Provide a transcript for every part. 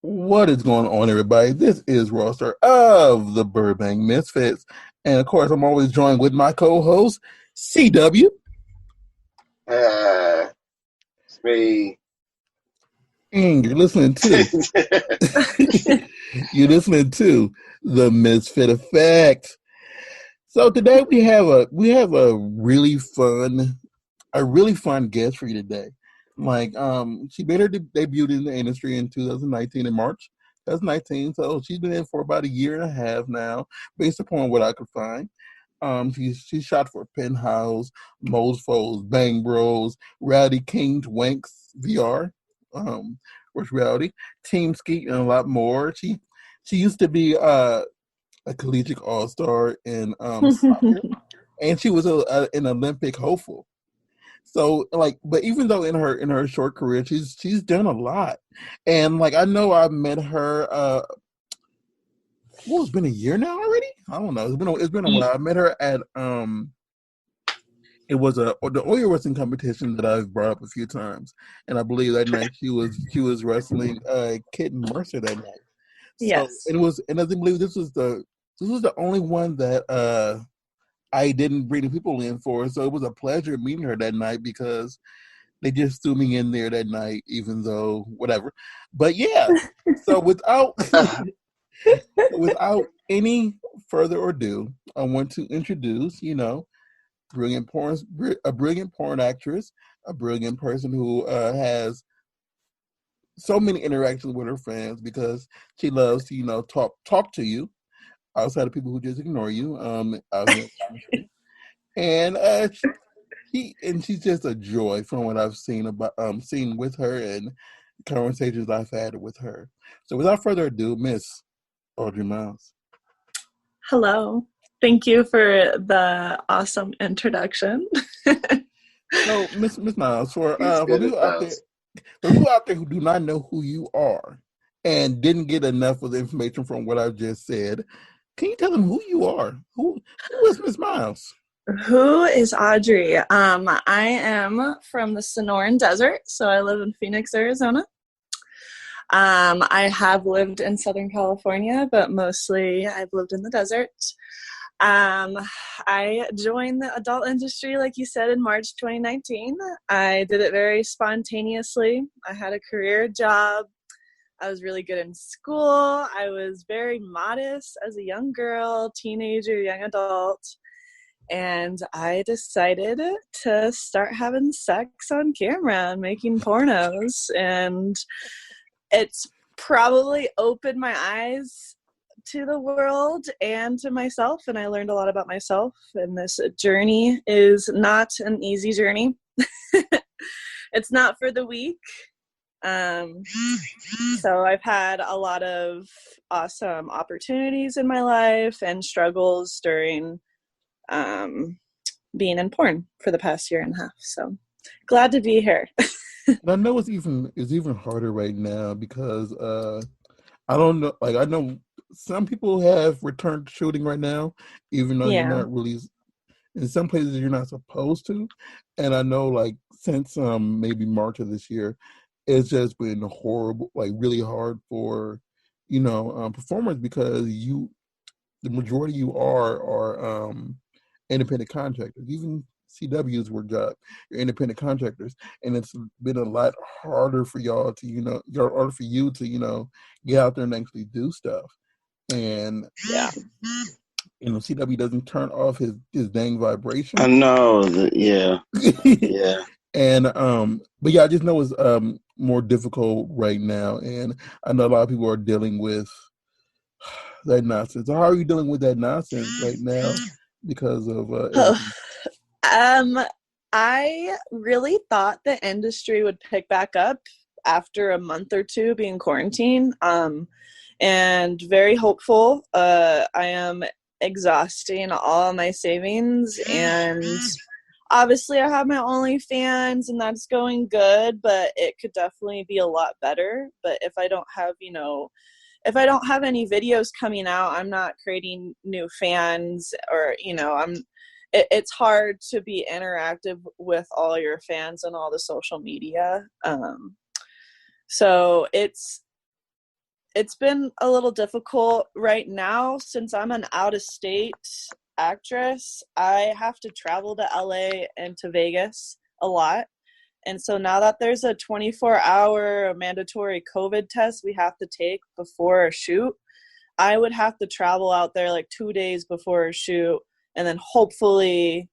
What is going on, everybody? This is Rawstarr of the Burbank Misfits. And of course, I'm always joined with my co-host, CW. It's me. And you're listening to the Misfit Effect. So today we have a really fun guest for you today. She made her debut in the industry in 2019 in March 2019. So she's been in for about a year and a half now, based upon what I could find. She shot for Penthouse, Mofos, Bang Bros, Rowdy King's Wankz VR, which Rowdy, Team Skeet, and a lot more. She used to be a collegiate all-star in soccer, and she was an Olympic hopeful. So but even though in her short career, she's done a lot, and I know I met her. It's been a year now already. I don't know. It's been a while. I met her at it was the oil wrestling competition that I've brought up a few times, and I believe that night she was wrestling Kitten Mercer that night. So yes, and I believe this was the only one that I didn't bring the people in for. So it was a pleasure meeting her that night because they just threw me in there that night, even though whatever. But yeah, so without any further ado, I want to introduce, a brilliant porn actress, a brilliant person who has so many interactions with her fans because she loves to, talk to you outside of people who just ignore you. Out here, and she's just a joy from what I've seen with her and conversations I've had with her. So without further ado, Miss Audrey Miles. hello. Thank you for the awesome introduction. So, Miss Miles, for people out there who do not know who you are and didn't get enough of the information from what I just said, can you tell them who you are? Who is Miss Miles? Who is Audrey? I am from the Sonoran Desert, so I live in Phoenix, Arizona. I have lived in Southern California, but mostly I've lived in the desert. I joined the adult industry, like you said, in March 2019. I did it very spontaneously. I had a career job. I was really good in school. I was very modest as a young girl, teenager, young adult. And I decided to start having sex on camera and making pornos. And it's probably opened my eyes to the world and to myself. And I learned a lot about myself. And this journey is not an easy journey. It's not for the weak. So I've had a lot of awesome opportunities in my life and struggles during being in porn for the past year and a half. So glad to be here. I know it's even harder right now because I don't know. I know some people have returned to shooting right now, even though you're not really. In some places, you're not supposed to. And I know, since maybe March of this year, it's just been horrible, really hard for performers because the majority you are independent contractors. Even CW's work job, you're independent contractors, and it's been a lot harder for y'all to harder for you to get out there and actually do stuff. And CW doesn't turn off his dang vibration. I know, yeah. And but yeah, I just know it's more difficult right now, and I know a lot of people are dealing with that nonsense. So how are you dealing with that nonsense right now because of I really thought the industry would pick back up after a month or two being quarantined, and very hopeful. I am exhausting all of my savings, and obviously I have my OnlyFans and that's going good, but it could definitely be a lot better. But if I don't have any videos coming out, I'm not creating new fans, or it's hard to be interactive with all your fans on all the social media. So it's it's been a little difficult right now since I'm an out-of-state actress. I have to travel to LA and to Vegas a lot. And so now that there's a 24-hour mandatory COVID test we have to take before a shoot, I would have to travel out there like 2 days before a shoot, and then hopefully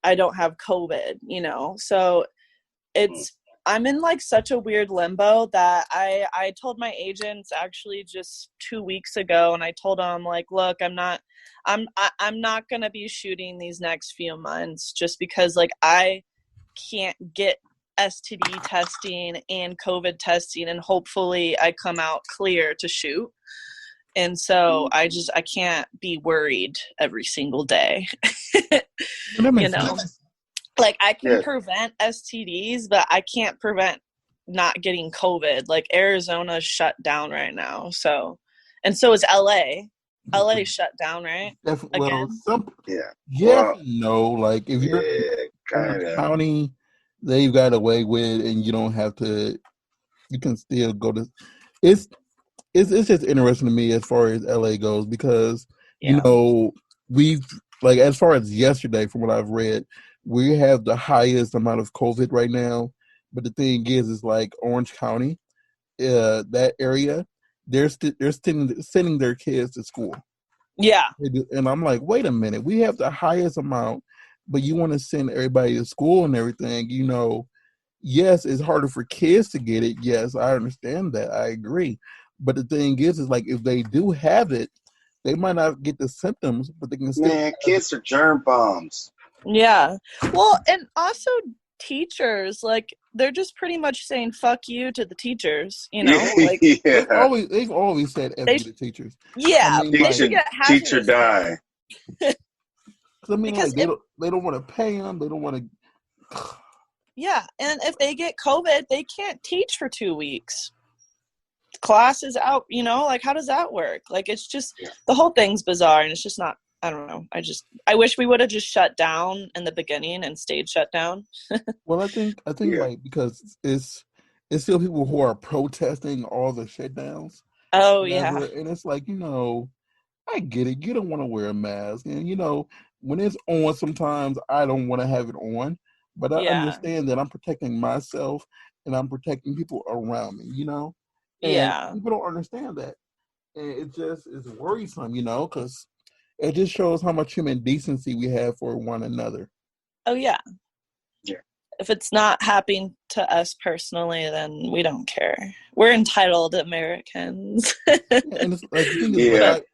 I don't have COVID, So I'm in like such a weird limbo that I told my agents actually just 2 weeks ago, and I told them like, look, I'm not going to be shooting these next few months just because like I can't get STD testing and COVID testing, and hopefully I come out clear to shoot. And so I can't be worried every single day. Like I can prevent STDs, but I can't prevent not getting COVID. Like Arizona's shut down right now. So is LA. LA shut down, right? Well, no. Like if you're in a county, they've got away with, and you don't have to. You can still go to. It's just interesting to me as far as LA goes because we've like as far as yesterday, from what I've read, we have the highest amount of COVID right now. But the thing is like Orange County, that area, they're sending their kids to school. Yeah, and I'm like, wait a minute, we have the highest amount, but you want to send everybody to school and everything. Yes, it's harder for kids to get it. Yes, I understand that. I agree. But the thing is like if they do have it, they might not get the symptoms, but they can still. Man, kids are germ bombs. Yeah. Well, and also teachers, like they're just pretty much saying "fuck you" to the teachers. Like they've always said "f you" to teachers. Yeah, I mean, teacher die. I mean, because like, they don't want to pay them. They don't want to. Yeah, and if they get COVID, they can't teach for 2 weeks. Class is out, like how does that work? Like it's just the whole thing's bizarre, and it's just not. I don't know. I wish we would have just shut down in the beginning and stayed shut down. Well, I think like because it's still people who are protesting all the shutdowns. Oh yeah, and it's like I get it. You don't want to wear a mask, and when it's on, sometimes I don't want to have it on, but I understand that I'm protecting myself and I'm protecting people around me. And people don't understand that. And it just is worrisome, because it just shows how much human decency we have for one another. Oh, yeah. Yeah. If it's not happening to us personally, then we don't care. We're entitled Americans. And it's like, the thing is,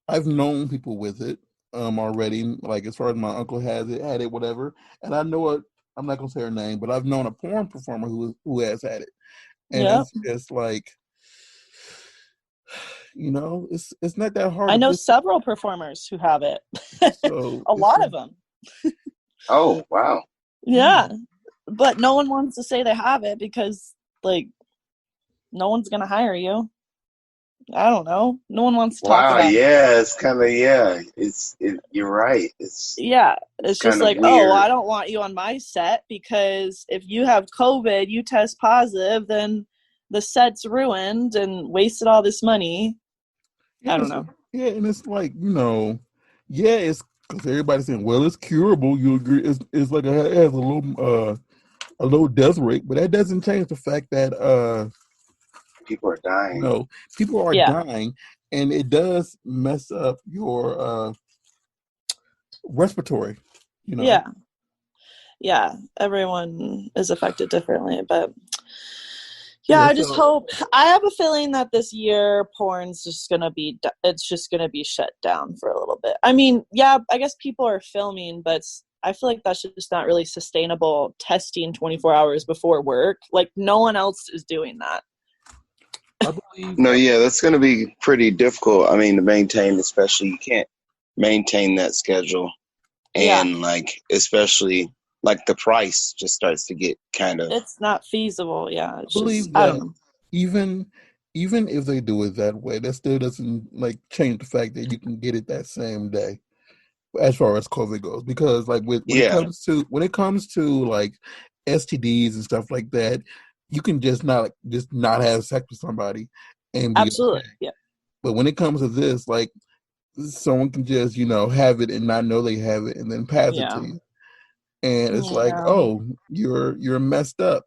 I've known people with it already. Like as far as my uncle had it, whatever. And I know it. I'm not gonna say her name, but I've known a porn performer who has had it. And it's just like, it's not that hard. I know several performers who have it. So a lot of them. Oh, wow. Yeah. But no one wants to say they have it because, like, no one's going to hire you. I don't know. No one wants to talk about it. Yeah, it's kind of, you're right. It's just like, weird. I don't want you on my set because if you have COVID, you test positive, then the set's ruined and wasted all this money. I don't know. Yeah, and it's like, it's because everybody's saying, well, it's curable. You agree? It's like it has a low death rate, but that doesn't change the fact that people are dying. People are dying, and it does mess up your respiratory. Yeah. Everyone is affected differently, but I just hope. I have a feeling that this year porn's just gonna be shut down for a little bit. I mean, I guess people are filming, but I feel like that's just not really sustainable. Testing 24 hours before work, like no one else is doing that. I believe. No, that's going to be pretty difficult. I mean, to maintain, especially you can't maintain that schedule, and like especially like the price just starts to get kind of. It's not feasible. Yeah, it's I believe that even if they do it that way, that still doesn't like change the fact that you can get it that same day, as far as COVID goes. Because like when it comes to like STDs and stuff like that. you can just not have sex with somebody and be Absolutely. okay. Yeah. But when it comes to this, like, someone can just, have it and not know they have it and then pass it to you. And it's like, oh, you're messed up.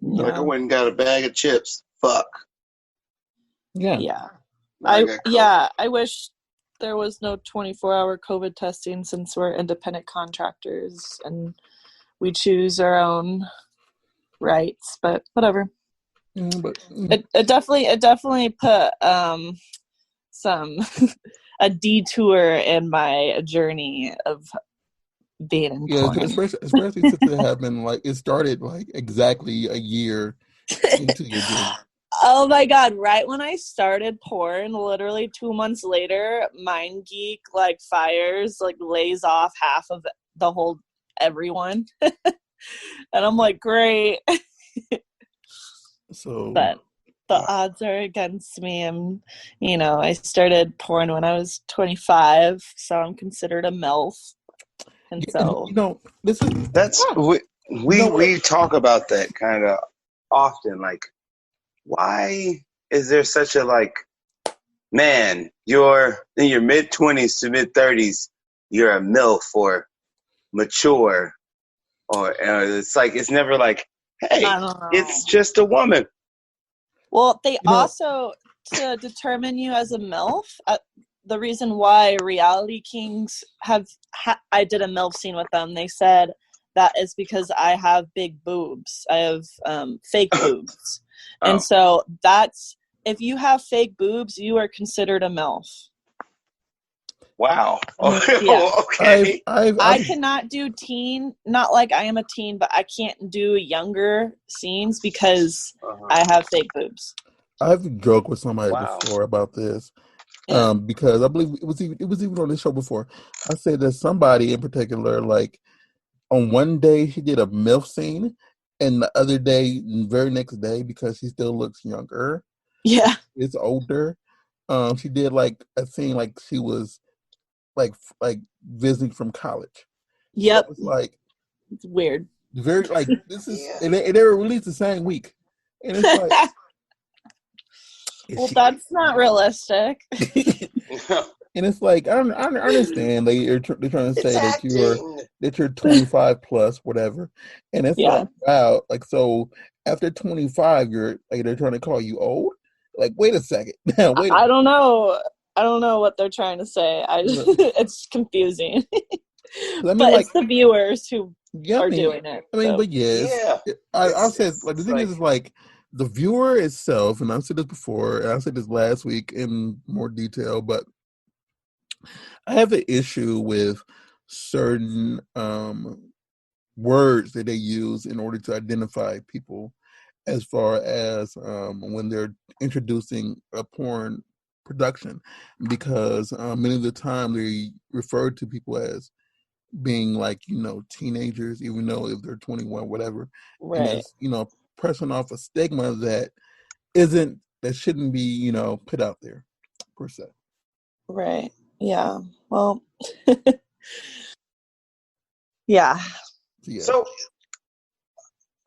Like I went and got a bag of chips. Fuck. Yeah. Yeah. I wish there was no 24-hour COVID testing, since we're independent contractors and we choose our own rights, but whatever. It definitely put some a detour in my journey of being in porn. especially since it happened, like, it started like exactly a year into your journey. Oh my God, right when I started porn, literally 2 months later, MindGeek like fires, like lays off half of the whole everyone. And I'm like, great. So, but the odds are against me. And, I started porn when I was 25, so I'm considered a MILF. And so, we talk about that kind of often. Like, why is there such a, like, man, you're in your mid-20s to mid-30s, you're a MILF or mature, or it's like, it's never like, hey, it's just a woman. Well, they also, to determine you as a MILF, the reason why Reality Kings I did a MILF scene with them, they said that is because I have big boobs. I have fake boobs. And so if you have fake boobs, you are considered a MILF. Wow. Yeah. Okay. I cannot do teen, not like I am a teen, but I can't do younger scenes because I have fake boobs. I've joked with somebody before about this, because I believe it was even on this show before. I said that somebody in particular, like, on one day she did a MILF scene, and the other day, very next day, because she still looks younger. Yeah. It's older. She did like a scene like she was like visiting from college. Yep. So it's like, it's weird. Very like this is and they were released the same week. And it's like, well, that's not realistic. And it's like, I understand they're trying to say that you're 25 plus whatever, and it's like, wow, like, so after 25 you're like, they're trying to call you old. Like, wait a second. I don't know what they're trying to say. It's confusing. But it's the viewers who are doing it. I mean, but yes, I said, like, the thing is like the viewer itself, and I've said this before, and I said this last week in more detail, but I have an issue with certain words that they use in order to identify people, as far as when they're introducing a porn production, because many of the time they refer to people as being like, teenagers, even though if they're 21, whatever. Right. And it's, pressing off a stigma that shouldn't be, put out there per se. Right. Yeah. Well, yeah. So,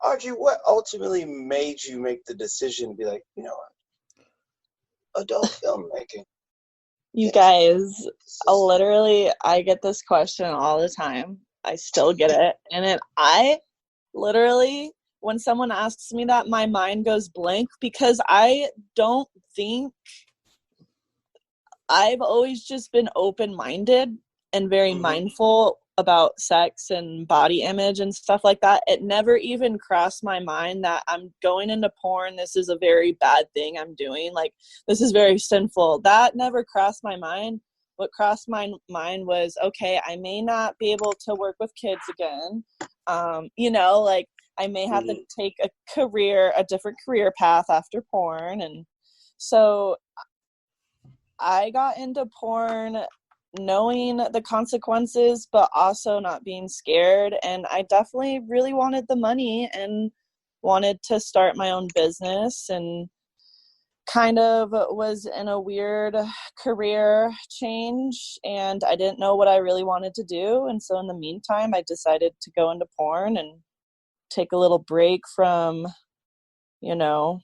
Audrey, what ultimately made you make the decision to be like, adult filmmaking? You guys, literally, I get this question all the time. I still get it. And I literally, when someone asks me that, my mind goes blank, because I don't think, I've always just been open-minded and very mindful about sex and body image and stuff like that. It never even crossed my mind that I'm going into porn, this is a very bad thing I'm doing. Like, this is very sinful. That never crossed my mind. What crossed my mind was, okay, I may not be able to work with kids again. Like, I may have to take a different career path after porn. And so I got into porn knowing the consequences, but also not being scared. And I definitely really wanted the money and wanted to start my own business, and kind of was in a weird career change, and I didn't know what I really wanted to do. And so in the meantime, I decided to go into porn and take a little break from normal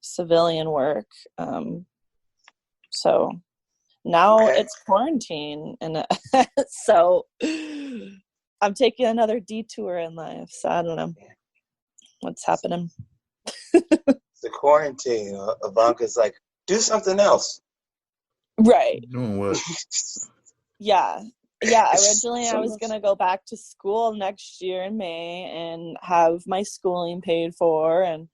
civilian work. So now it's quarantine, and so I'm taking another detour in life. So I don't know what's happening. The quarantine. Ivanka's like, do something else. Right. Doing what? Yeah. Originally, I was going to go back to school next year in May and have my schooling paid for and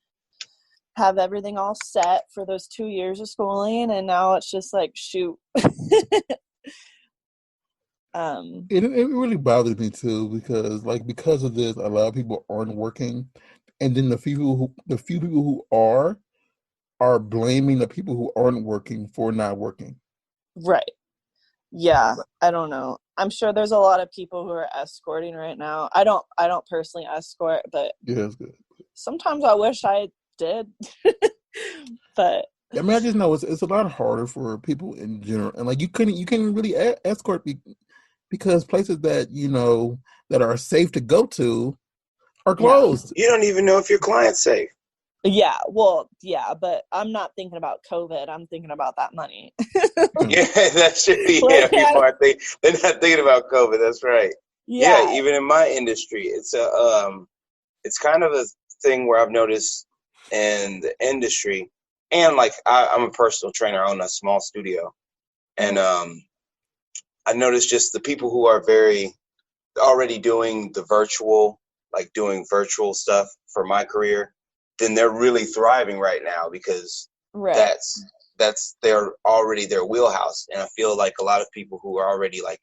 have everything all set for those 2 years of schooling. And now it's just like, shoot. It really bothers me too, because of this, a lot of people aren't working, and then the few people who are blaming the people who aren't working for not working. Right. Yeah, I don't know. I'm sure there's a lot of people who are escorting right now. I don't personally escort, but yeah, that's good. Sometimes I wish I did. But I mean, I just know it's a lot harder for people in general, and like you couldn't really escort because places that that are safe to go to are closed. You don't even know if your client's safe. Yeah, well, yeah, but I'm not thinking about COVID. I'm thinking about that money. Yeah, that should be. Yeah, people are they're not thinking about COVID. That's right. Yeah, even in my industry, it's kind of a thing where I've noticed in the industry, and like I'm a personal trainer, I own a small studio, and I noticed just the people who are already doing the virtual, like doing virtual stuff for my career, then they're really thriving right now because that's their wheelhouse. And I feel like a lot of people who are already like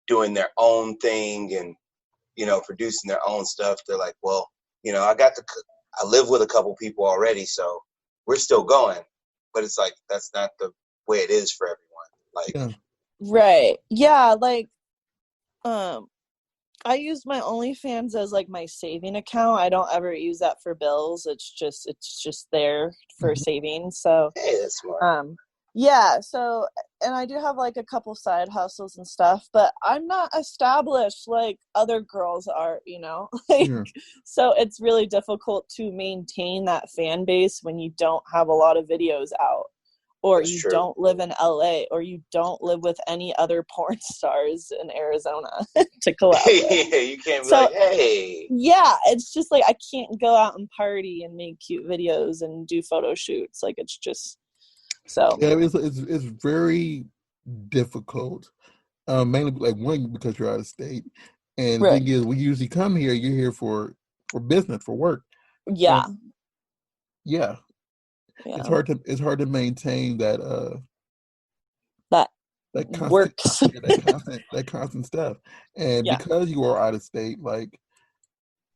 doing their own thing and producing their own stuff, they're like, well, I live with a couple people already, so we're still going. But it's like that's not the way it is for everyone. Like right. Yeah, like I use my OnlyFans as like my saving account. I don't ever use that for bills. It's just there for saving. So hey, that's smart. Yeah, so and I do have like a couple side hustles and stuff, but I'm not established like other girls are, So it's really difficult to maintain that fan base when you don't have a lot of videos out. Or that's true. Don't live in LA, or you don't live with any other porn stars in Arizona to collab with. Yeah, you can't be like, hey. Yeah, it's just like I can't go out and party and make cute videos and do photo shoots. Like it's just so. Yeah, it's very difficult. Mainly like one because you're out of state, and the thing is, we usually come here. You're here for business, for work. Yeah. Yeah. It's hard to maintain that constant works. that constant stuff. And because you are out of state, like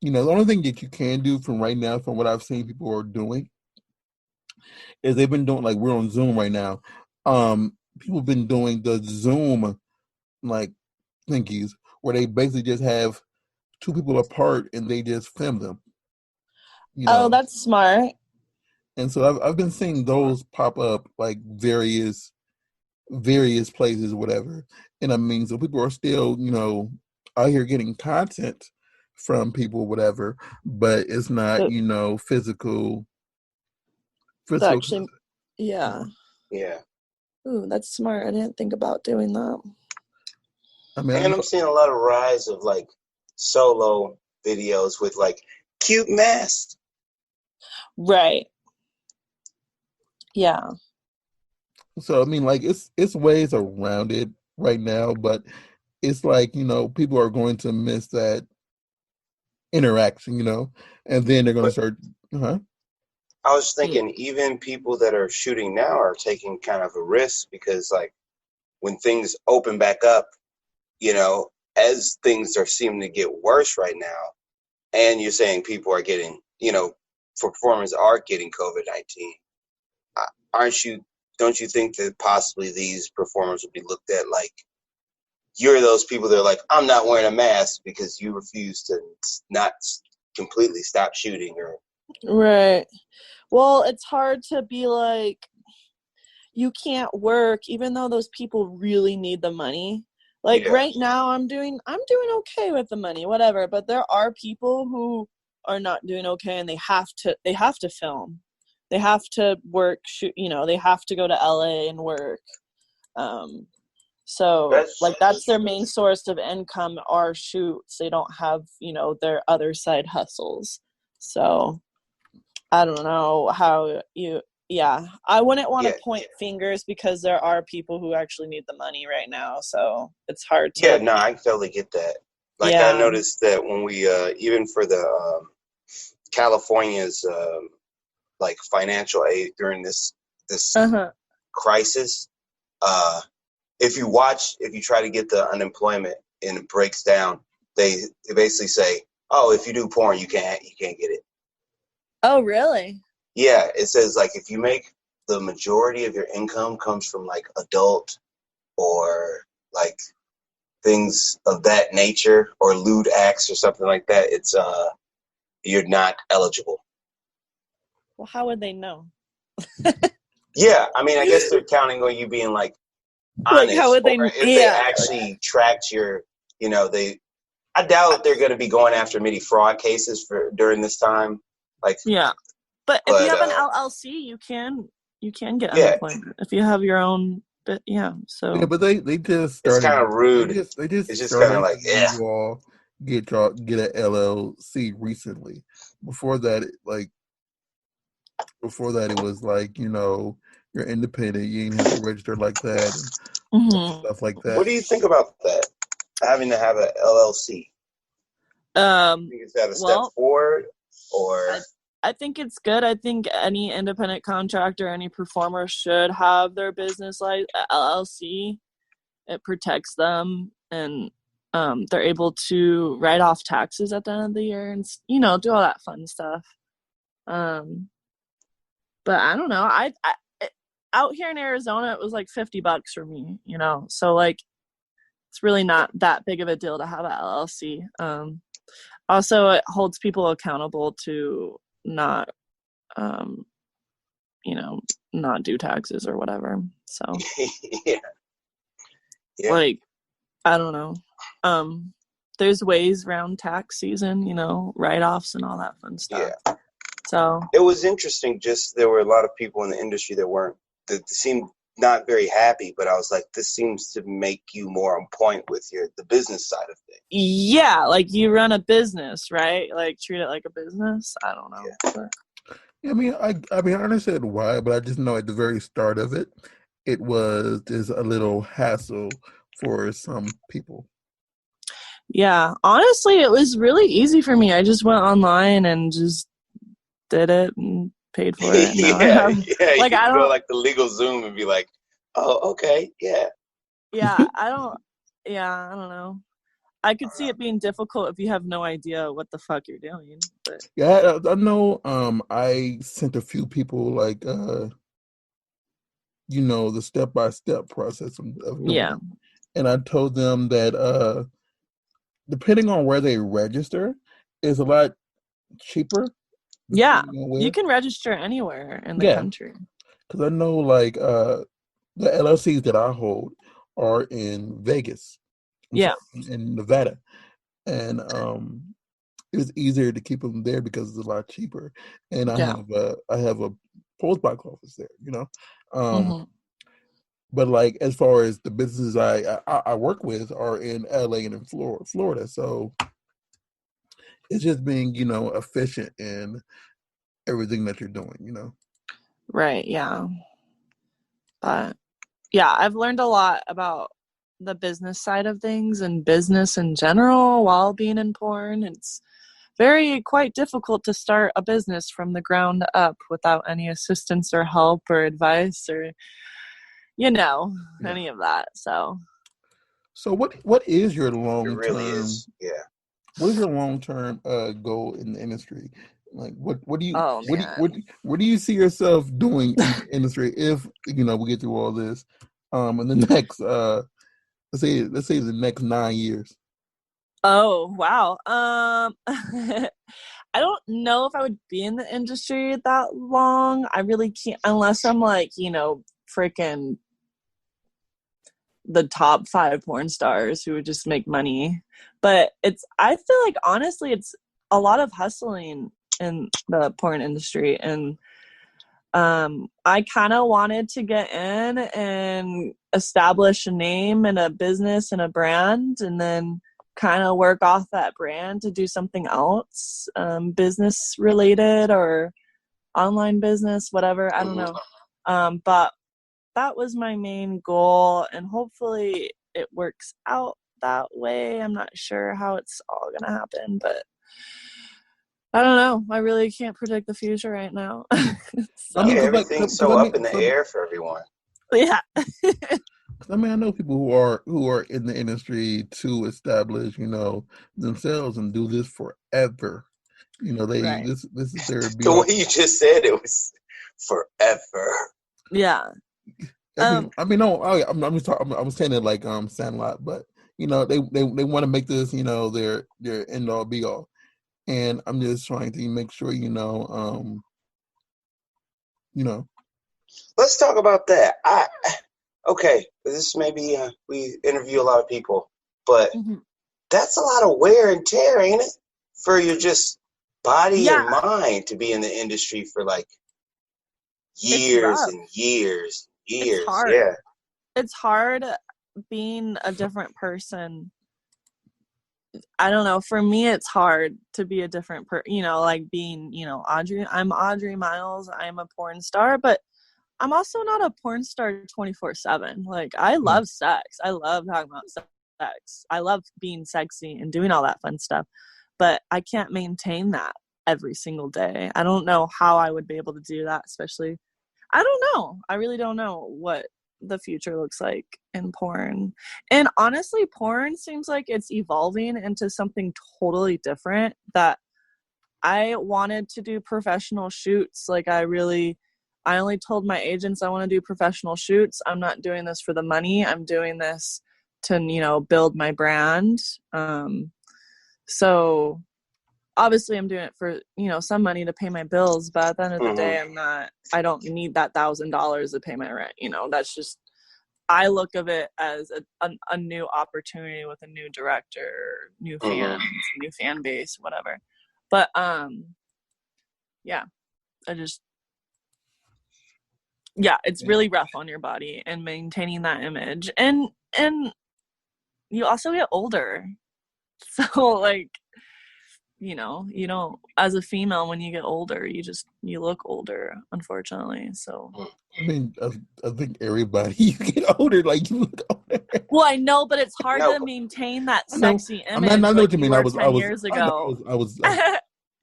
the only thing that you can do from right now, from what I've seen people are doing, is they've been doing, like, we're on Zoom right now. People have been doing the Zoom like thingies where they basically just have two people apart and they just film them. Oh, that's smart. And so I've been seeing those pop up like various places, whatever. And I mean, so people are still, out here getting content from people, whatever, but it's not, physical. Actually, yeah. Yeah. Ooh, that's smart. I didn't think about doing that. I mean, and I'm seeing a lot of rise of like solo videos with like cute masks. Right. Yeah. So I mean, like it's ways around it right now, but it's like, people are going to miss that interaction, and then they're going to start. I was thinking even people that are shooting now are taking kind of a risk because like when things open back up, as things are seeming to get worse right now, and you're saying people are getting, performers are getting COVID-19. Don't you think that possibly these performers will be looked at like you're those people that are like, I'm not wearing a mask because you refuse to not completely stop shooting or. Right. Well, it's hard to be like, you can't work even though those people really need the money. Like right now I'm doing okay with the money, whatever. But there are people who are not doing okay, and they have to film. They have to work, shoot, they have to go to LA and work. So that's their main source of income, are shoots. They don't have, their other side hustles. So I don't know how I wouldn't want to point fingers, because there are people who actually need the money right now. So it's hard to. Yeah, no, I totally get that. Like, I noticed that when we, even for the California's like financial aid during this crisis, if you try to get the unemployment and it breaks down, they basically say, oh, if you do porn, you can't get it. Oh, really? Yeah, it says, like, if you make the majority of your income comes from, like, adult or, like, things of that nature, or lewd acts or something like that, it's you're not eligible. Well, how would they know? Yeah, I mean, I guess they're counting on you being, like, honest. Like, how would they? Or if they actually tracked your, I doubt they're going to be going after many fraud cases during this time. Like, but if you have an LLC, you can get unemployment if you have your own. But so but they just started. It's kind of rude. They just it's just kind of like you all get an LLC recently. Before that, it was like, you're independent. You ain't have to register like that and stuff like that. What do you think about that? Having to have an LLC. Is that a step forward, or? I think it's good. I think any independent contractor, any performer should have their business like LLC. It protects them, and they're able to write off taxes at the end of the year, and do all that fun stuff. But I don't know. I out here in Arizona, it was like $50 for me. So like, it's really not that big of a deal to have an LLC. Also, it holds people accountable to not not do taxes or whatever. So like, I don't know. There's ways around tax season, write-offs and all that fun stuff. Yeah. So it was interesting. Just there were a lot of people in the industry that seemed not very happy, but I was like, this seems to make you more on point with the business side of things. Yeah, like, you run a business, right? Like, treat it like a business. I don't know. Yeah. But. I mean, I understand why, but I just know at the very start of it, it was just a little hassle for some people. Yeah, honestly, it was really easy for me. I just went online and just did it and paid for it. Like, I don't go like the legal Zoom and be like, oh, okay, yeah. I don't know. I could see it being difficult if you have no idea what the fuck you're doing. But. Yeah, I know. I sent a few people like, the step-by-step process of doing it. And I told them that depending on where they register, is a lot cheaper. Yeah, you can register anywhere in the country. Because I know, like, the LLCs that I hold are in Vegas. In Nevada. And it was easier to keep them there because it's a lot cheaper. And I have a post box office there, But like, as far as the businesses I work with are in LA and in Florida. So it's just being, efficient in everything that you're doing, Right, yeah. But yeah, I've learned a lot about the business side of things and business in general while being in porn. It's quite difficult to start a business from the ground up without any assistance or help or advice or any of that. So what is your long-term? It really is. Yeah. What is your long-term goal in the industry? Like, what do you what do you see yourself doing in the industry if we get through all this in the next let's say the next 9 years? Oh, wow. I don't know if I would be in the industry that long. I really can't, unless I'm like, freaking the top 5 porn stars who would just make money. But I feel like, honestly, a lot of hustling in the porn industry, and I kind of wanted to get in and establish a name and a business and a brand, and then kind of work off that brand to do something else, business related or online business, whatever. I don't know. But that was my main goal, and hopefully it works out that way. I'm not sure how it's all gonna happen, but I don't know. I really can't predict the future right now. So. Yeah, everything's so up in the air for everyone. Yeah. I mean, I know people who are in the industry to establish, themselves and do this forever. This is their. The way you just said it was forever. Yeah. I was saying it like Sandlot, but they want to make this their end all be all, and I'm just trying to make sure Let's talk about that. Okay, this maybe we interview a lot of people, but that's a lot of wear and tear, ain't it? For your just body and mind to be in the industry for like years and years. It's hard. Yeah. It's hard being a different person. I don't know. For me, it's hard to be a different person, like being, Audrey. I'm Audrey Miles. I'm a porn star, but I'm also not a porn star 24/7. Like, I love sex. I love talking about sex. I love being sexy and doing all that fun stuff, but I can't maintain that every single day. I don't know how I would be able to do that, especially. I don't know. I really don't know what the future looks like in porn. And honestly, porn seems like it's evolving into something totally different, that I wanted to do professional shoots. Like, I only told my agents I want to do professional shoots. I'm not doing this for the money. I'm doing this to, build my brand. So obviously I'm doing it for, some money to pay my bills, but at the end of the day, I don't need that $1,000 to pay my rent. That's just, I look of it as a new opportunity with a new director, new fans, new fan base, whatever. But, it's really rough on your body and maintaining that image. And you also get older. So like, you don't, as a female, when you get older, you look older, unfortunately. So I mean, I think everybody, you get older, like you look older. Well, I know, but it's hard to maintain that sexy image. I know what you mean. I was 10 years ago. I was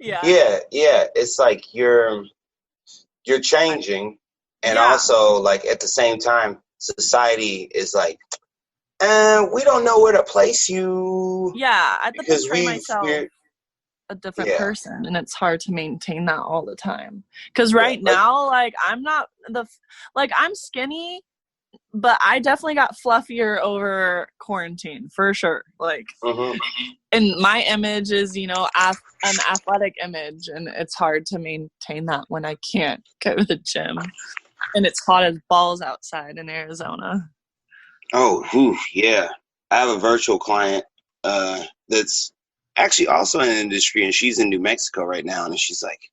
yeah. It's like you're changing, and also like at the same time, society is like, we don't know where to place you. Yeah, I have to portray myself a different person, and it's hard to maintain that all the time. Because now, like, I'm not I'm skinny, but I definitely got fluffier over quarantine for sure. Like, and my image is, an athletic image, and it's hard to maintain that when I can't go to the gym, and it's hot as balls outside in Arizona. Oh, yeah. I have a virtual client that's actually also in the industry, and she's in New Mexico right now, and she's like,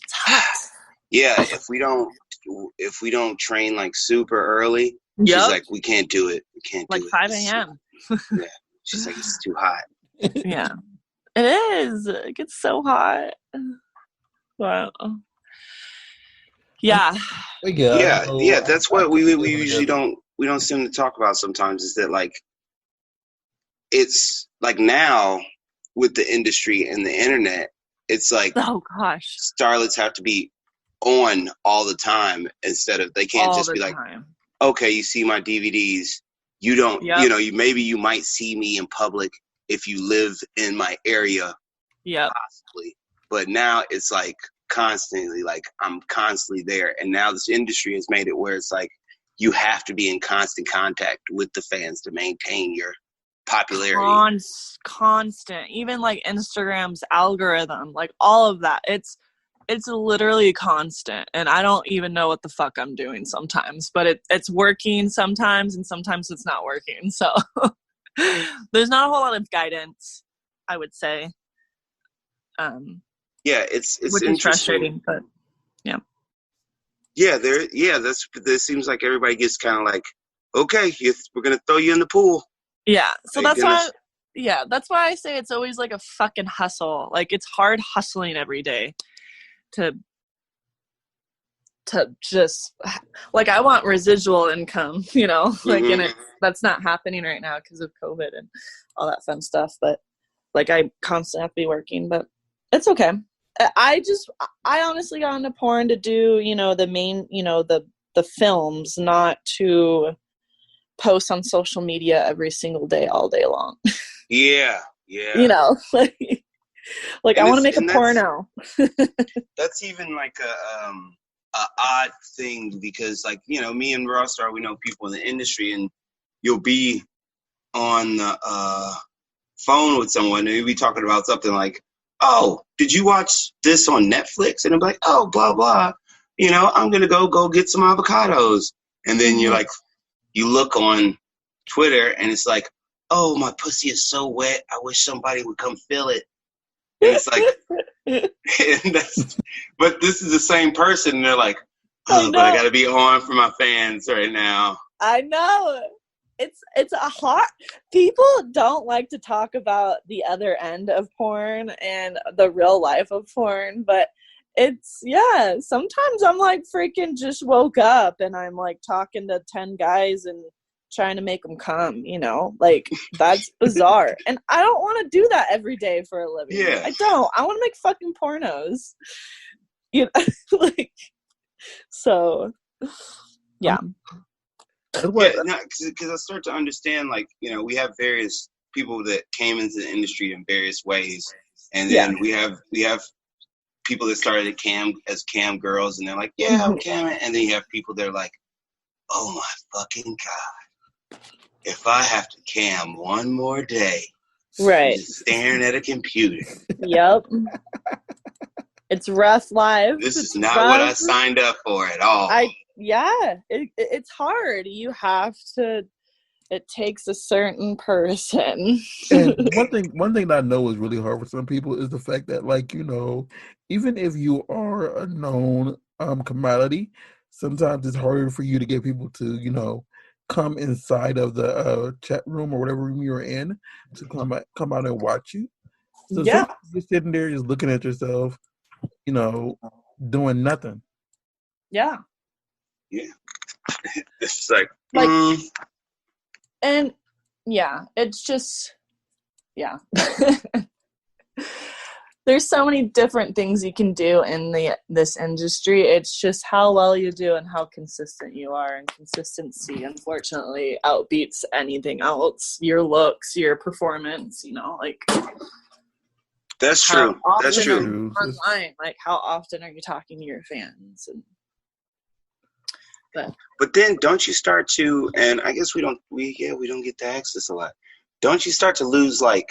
it's hot. Yeah, if we don't train like super early, she's like, we can't do it. We can't do it. Like 5 a.m. Yeah. She's like, it's too hot. Yeah. It is. It gets so hot. Wow. Yeah. Yeah. That's what we usually don't seem to talk about sometimes, is that like, it's like now with the industry and the internet, it's like, oh gosh, starlets have to be on all the time instead of, they can't just be like, okay, you see my DVDs, you don't, maybe you might see me in public if you live in my area, possibly, but now it's like constantly, like I'm constantly there, and now this industry has made it where it's like you have to be in constant contact with the fans to maintain your popularity. Constant, even like Instagram's algorithm, like all of that, it's literally constant, and I don't even know what the fuck I'm doing sometimes, but it's working sometimes, and sometimes it's not working. So there's not a whole lot of guidance, I would say. Yeah, it's which is frustrating, but yeah. Yeah, that seems like everybody gets kind of like, okay, we're gonna throw you in the pool. Yeah, so that's why I say it's always like a fucking hustle. Like, it's hard hustling every day to just, like, I want residual income, you know, like, and that's not happening right now because of COVID and all that fun stuff. But like, I constantly have to be working, but it's okay. I honestly got into porn to do, you know, the main, you know, the films, not to post on social media every single day, all day long. Yeah. You know, like I want to make a porno. That's even like a odd thing because, like, you know, me and Rawstarr, we know people in the industry, and you'll be on the phone with someone and you'll be talking about something like, oh, did you watch this on Netflix? And I'm like, oh, blah, blah. You know, I'm going to go get some avocados. And then you're like, you look on Twitter and it's like, oh, my pussy is so wet. I wish somebody would come fill it. And it's like, but this is the same person. And they're like, oh, but I got to be on for my fans right now. I know. It's a hard, people don't like to talk about the other end of porn and the real life of porn, but it's, yeah, sometimes I'm like freaking just woke up and I'm like talking to 10 guys and trying to make them come, you know, like that's bizarre. And I don't want to do that every day for a living. Yeah. I don't. I want to make fucking pornos. You know, like, so, yeah. Because I start to understand, like, you know, we have various people that came into the industry in various ways, and then we have people that started as cam girls, and they're like, yeah, I'm camming, and then you have people that are like, oh my fucking god, if I have to cam one more day, right, just staring at a computer, yep, it's rough life. This is not what I signed up for at all. It's hard. You have to. It takes a certain person. And one thing that I know is really hard for some people is the fact that, like, you know, even if you are a known commodity, sometimes it's harder for you to get people to, you know, come inside of the chat room or whatever room you're in to come out and watch you. So you're sitting there just looking at yourself, you know, doing nothing. Yeah. Yeah. It's like and yeah, it's just, yeah. There's so many different things you can do in this industry. It's just how well you do and how consistent you are. And consistency, unfortunately, outbeats anything else. Your looks, your performance, you know, like. That's true. That's true. Online, like, how often are you talking to your fans? But then don't you start to, and I guess we don't get to access a lot. Don't you start to lose, like,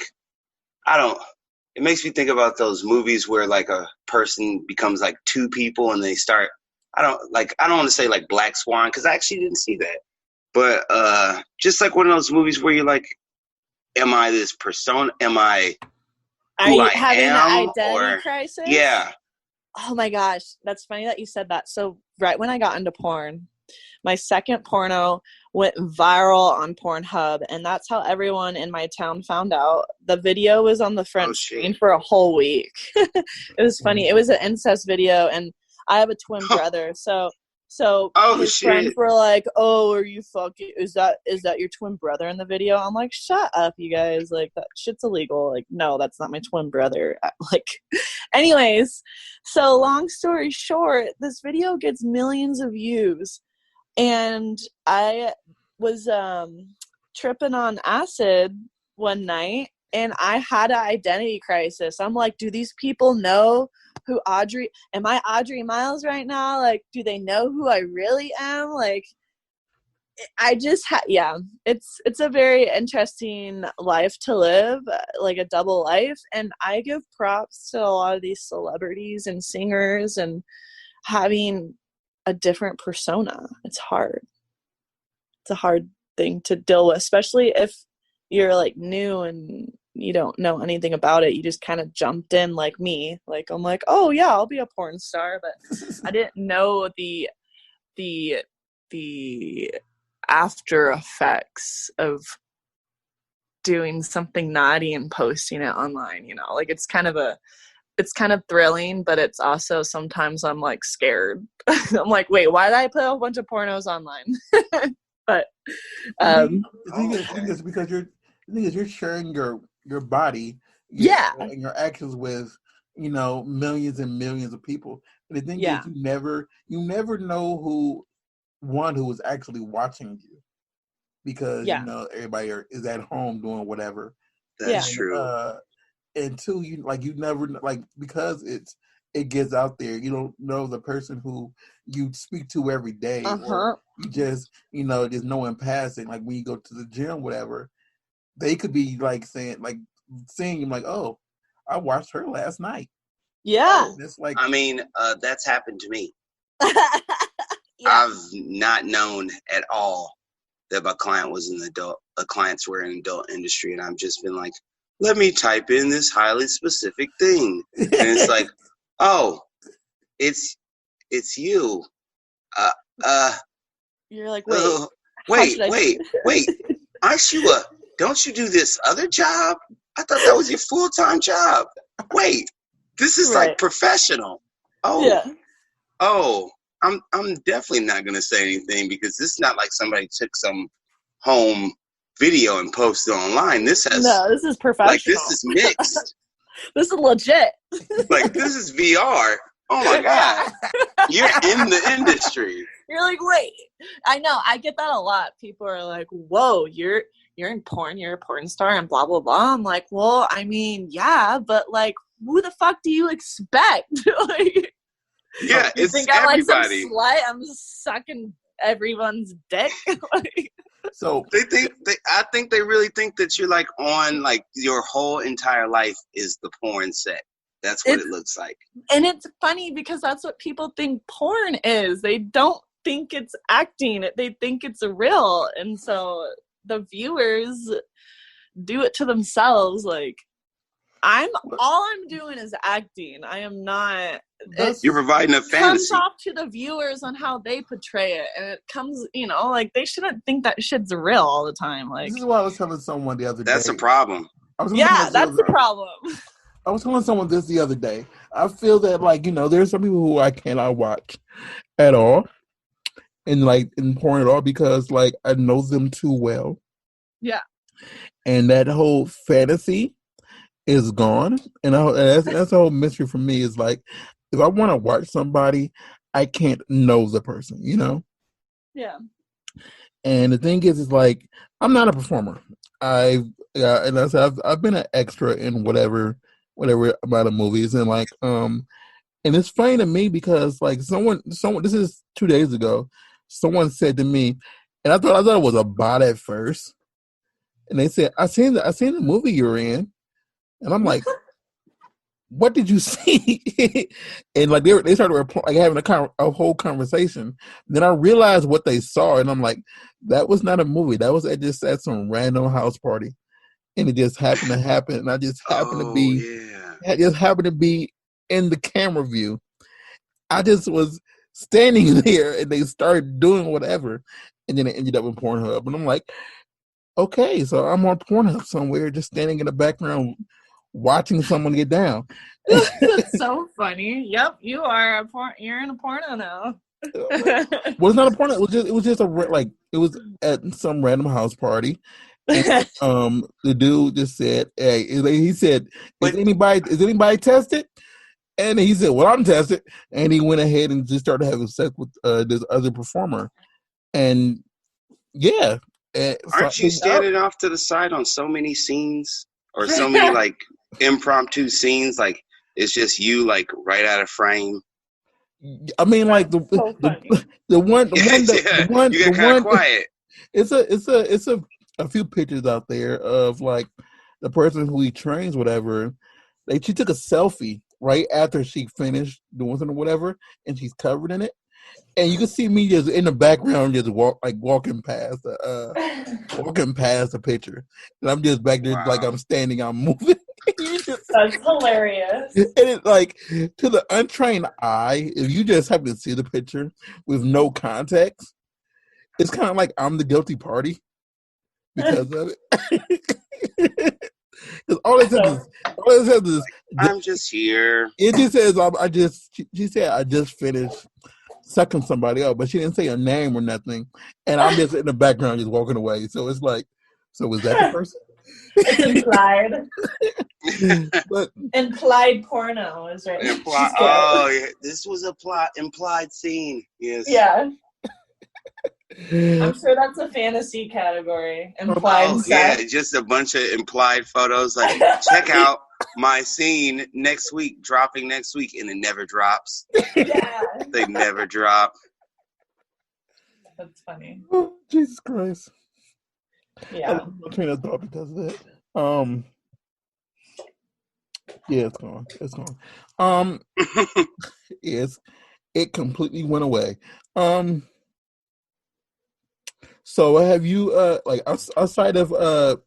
it makes me think about those movies where, like, a person becomes like two people and they start, I don't want to say like Black Swan, because I actually didn't see that. But just like one of those movies where you're like, am I this persona? Am I who I having am? An identity crisis? Yeah. Oh my gosh, that's funny that you said that. So right when I got into porn, my second porno went viral on Pornhub, and that's how everyone in my town found out. The video was on the front screen for a whole week. It was funny. It was an incest video, and I have a twin brother, so his friends were like, "Oh, are you fucking? Is that your twin brother in the video?" I'm like, "Shut up, you guys! Like, that shit's illegal. Like, no, that's not my twin brother." Like, anyways, so long story short, this video gets millions of views, and I was tripping on acid one night, and I had an identity crisis. I'm like, do these people know who am I Audrey Miles right now? Like, do they know who I really am? Like, I just it's a very interesting life to live, like a double life. And I give props to a lot of these celebrities and singers and having a different persona. It's hard. It's a hard thing to deal with, especially if you're like new and you don't know anything about it. You just kind of jumped in like me. Like, I'm like, oh yeah, I'll be a porn star. But I didn't know the after effects of doing something naughty and posting it online, you know. Like, it's kind of thrilling, but it's also sometimes I'm like scared. I'm like, wait, why did I put a whole bunch of pornos online? But the thing is because you're sharing your body, and your actions with, you know, millions and millions of people. And the thing is, you never know who is actually watching you, because you know everybody is at home doing whatever. That's true. And two, you never, like, because it gets out there. You don't know the person who you speak to every day, or you just, you know, just know in passing. Like, when you go to the gym, whatever, they could be like seeing you like, oh, I watched her last night. Yeah, it's like, I mean, that's happened to me. I've not known at all that my client was clients were in the adult industry, and I've just been like, let me type in this highly specific thing, and it's like, oh, it's you. You're like, wait, aren't you don't you do this other job? I thought that was your full-time job. Wait, this is like professional. I'm definitely not gonna say anything, because this is not like somebody took some home video and posted online. This is professional. Like, this is mixed. This is legit. Like, this is VR. Oh my God. You're in the industry. You're like, wait. I know. I get that a lot. People are like, whoa, you're in porn, you're a porn star, and blah, blah, blah. I'm like, well, I mean, yeah, but like, who the fuck do you expect? Like, yeah, you it's think everybody. I'm like some slut? I'm just sucking everyone's dick. Like, so I think they really think that you're like on, like, your whole entire life is the porn set. That's what it looks like. And it's funny because that's what people think porn is. They don't think it's acting. They think it's real. And so the viewers do it to themselves. Like, all I'm doing is acting. I am not. You're providing a fantasy. It comes off to the viewers on how they portray it, and it comes, you know, like, they shouldn't think that shit's real all the time. Like, this is what I was telling someone the other day. That's a problem. That's the problem. I was telling someone this the other day. I feel that, like, you know, there's some people who I cannot watch at all, and like in porn at all, because like I know them too well. Yeah. And that whole fantasy is gone, and that's the whole mystery for me. Is like, if I want to watch somebody, I can't know the person, you know? Yeah. And the thing is like, I'm not a performer. I've been an extra in whatever amount of movies, and like, and it's funny to me because like someone, this is 2 days ago, someone said to me, and I thought it was a bot at first, and they said, I seen the movie you're in. And I'm like, what did you see? And like they started like having a whole conversation. And then I realized what they saw, and I'm like, that was not a movie. That was just at some random house party, and it just happened to happen. And I just happened to be in the camera view. I just was standing there, and they started doing whatever, and then it ended up in Pornhub. And I'm like, okay, so I'm on Pornhub somewhere, just standing in the background, watching someone get down. That's so funny. Yep, you are you're in a porno now. Well, it's not a porno. It was just it was at some random house party. And, the dude just said, "Hey," he said, "Is anybody tested?" And he said, "Well, I'm tested." And he went ahead and just started having sex with this other performer. And yeah, aren't you standing off to the side on so many scenes, or so many like impromptu scenes, like it's just you like right out of frame? I mean, like the one you got kind of quiet. It's a few pictures out there of like the person who he trains, whatever. Like, she took a selfie right after she finished doing something or whatever, and she's covered in it. And you can see me just in the background, just walking past the picture, and I'm just back there like I'm standing, I'm moving. That's hilarious. And it's like, to the untrained eye, if you just happen to see the picture with no context, it's kind of like I'm the guilty party because of it. Because all it says is, I'm just here. It just says she said I just finished sucking somebody up, but she didn't say a name or nothing, and I'm just in the background just walking away. So it's like, so was that the person? It's implied. But implied porno is right. Yeah, this was a implied scene. Yes. Yeah. I'm sure that's a fantasy category. Implied sex. Yeah, just a bunch of implied photos. Like, check out my scene next week, dropping next week, and it never drops. Yeah. They never drop. That's funny. Oh, Jesus Christ. Yeah. I'm train of thought because of that. Yeah, it's gone. It's gone. It completely went away. So have you like outside of I'm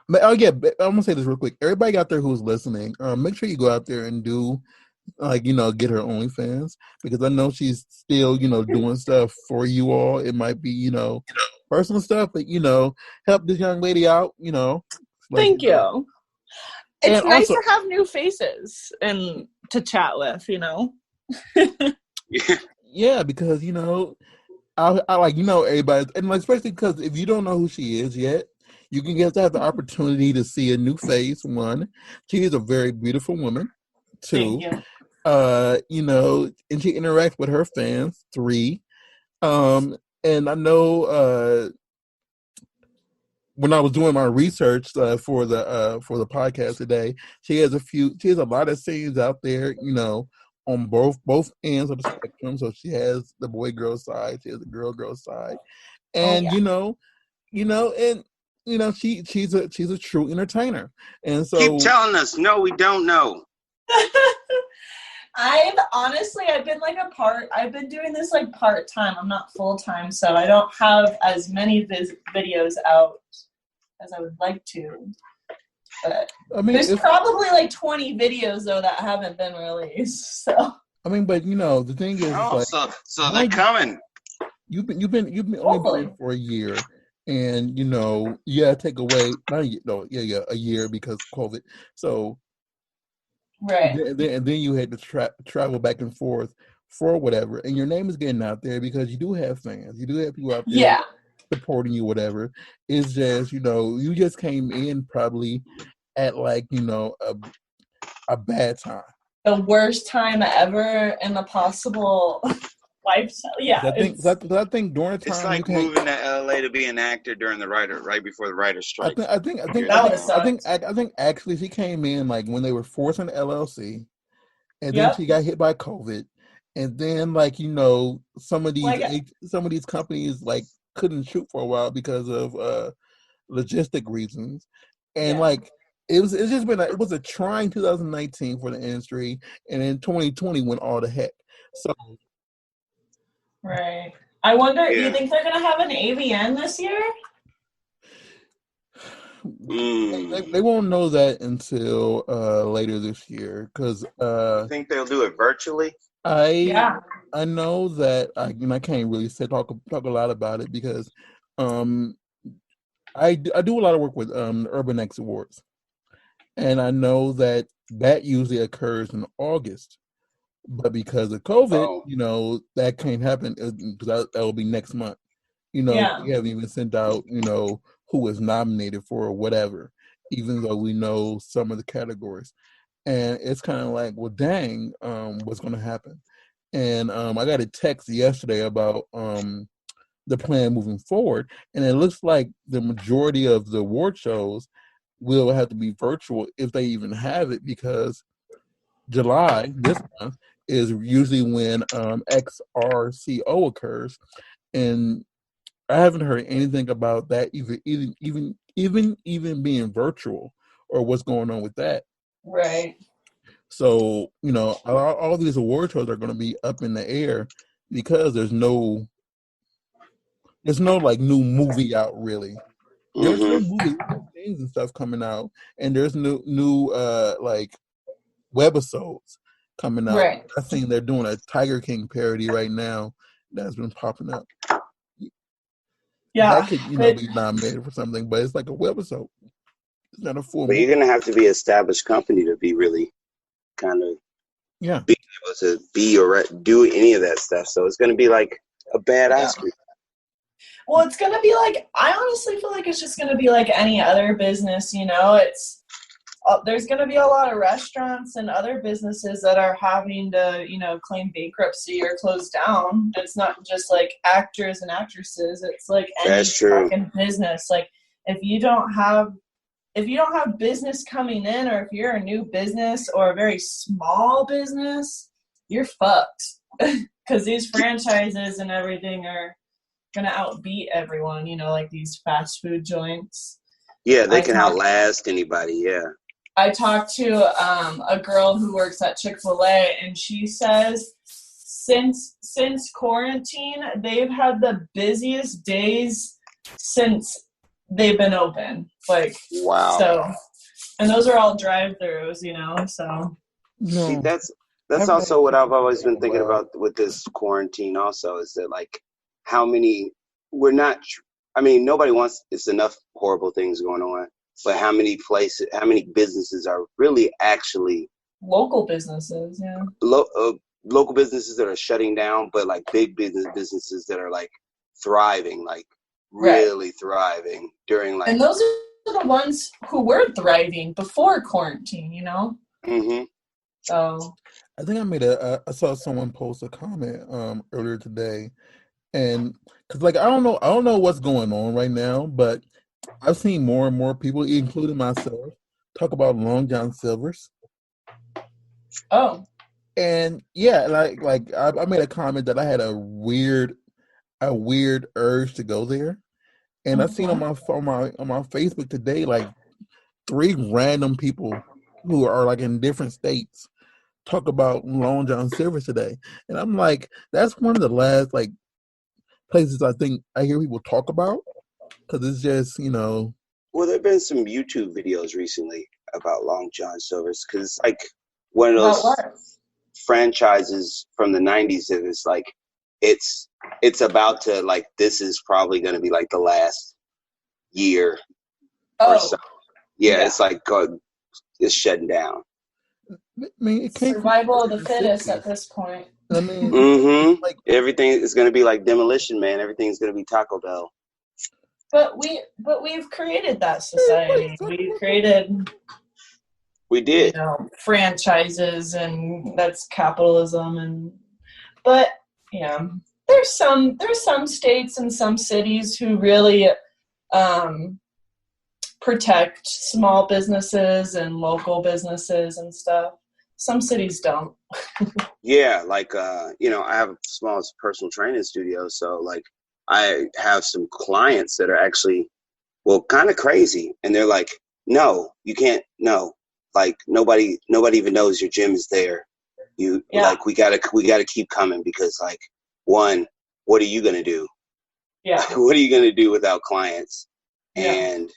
gonna say this real quick. Everybody out there who's listening, make sure you go out there and do get her OnlyFans, because I know she's still doing stuff for you all. It might be personal stuff, but help this young lady out. Thank you. It's nice also, to have new faces and to chat with. Yeah, because I like everybody, and especially because if you don't know who she is yet, you can get to have the opportunity to see a new face. One, she is a very beautiful woman. Two, and she interacts with her fans. Three, and I know when I was doing my research for the podcast today, she has a lot of scenes out there, on both ends of the spectrum. So she has the boy-girl side, she has the girl-girl side, and she's a true entertainer. And so keep telling us, no, we don't know. I've been doing this like part-time. I'm not full-time, so I don't have as many videos out as I would like to. But there's probably like 20 videos though that haven't been released. So but the thing is, so they're coming. You've been only doing for a year, and take away a year because of COVID. So right, and then you had to travel back and forth for whatever, and your name is getting out there because you do have fans, you do have people out there supporting you, whatever. It's just you just came in probably at a bad time, the worst time ever in the possible lifestyle. Yeah, I think during the time it's like moving to LA to be an actor right before the writers' strike. I think actually she came in like when they were forcing the LLC, and then she got hit by COVID, and then some of these companies couldn't shoot for a while because of logistic reasons, and it was a trying 2019 for the industry, and then 2020 went all to heck. So right, I wonder, do you think they're gonna have an AVN this year? They won't know that until later this year, because I think they'll do it virtually. I know that I can't really talk a lot about it because I do a lot of work with the Urban X Awards, and I know that usually occurs in August, but because of COVID, that can't happen because that will be next month. We haven't even sent out who was nominated for or whatever, even though we know some of the categories. And it's kind of like, well, dang, what's going to happen? And I got a text yesterday about the plan moving forward, and it looks like the majority of the award shows will have to be virtual if they even have it, because July, this month, is usually when XRCO occurs, and I haven't heard anything about that even being virtual or what's going on with that. Right. So all these award shows are going to be up in the air because there's no like new movie out really. There's no movie things and stuff coming out, and there's new like webisodes coming out. Right. I think they're doing a Tiger King parody right now that's been popping up. Yeah, that could be nominated for something, but it's like a webisode. It's not a full. But you're gonna have to be an established company to be really kind of be able to be or do any of that stuff. So it's gonna be like a bad ice cream. Well, it's going to be like, I honestly feel like it's just going to be like any other business, it's, there's going to be a lot of restaurants and other businesses that are having to, claim bankruptcy or close down. It's not just like actors and actresses. It's like any fucking business. Like if you don't have business coming in, or if you're a new business or a very small business, you're fucked. Because these franchises and everything are gonna outbeat everyone, like these fast food joints. Yeah, they can outlast anybody. Yeah. I talked to a girl who works at Chick-fil-A, and she says since quarantine, they've had the busiest days since they've been open. Like, wow. So, and those are all drive-throughs, so. No. See, that's also what I've always been thinking about with this quarantine also, is that like, how many nobody wants, it's enough horrible things going on, but how many businesses are really actually local businesses, local businesses that are shutting down, but like big businesses that are like thriving, like really thriving during like, and those are the ones who were thriving before quarantine, So I think I saw someone post a comment earlier today. And because like I don't know what's going on right now, but I've seen more and more people, including myself, talk about Long John Silver's. Oh. And yeah, like I made a comment that I had a weird urge to go there, and I seen on my Facebook today like 3 random people who are like in different states talk about Long John Silver's today, and I'm like, that's one of the last like places I think I hear people talk about, because it's just Well, there have been some YouTube videos recently about Long John Silver's, because it's like one of those franchises from the 90s that is like it's about to like, this is probably going to be like the last year or so. Yeah, it's like it's shutting down. I mean, it can't survival of the fittest at this point. I mean, like everything is going to be like Demolition Man. Everything's going to be Taco Bell. But we've created that society. We did. Franchises, and that's capitalism. But there's some states and some cities who really protect small businesses and local businesses and stuff. Some cities don't. Yeah, like I have a small personal training studio, so like I have some clients that are actually kind of crazy, and they're like, no, you can't, no, like nobody even knows your gym is there. Like we gotta keep coming, because like, one, what are you gonna do? Yeah. What are you gonna do without clients? Yeah. And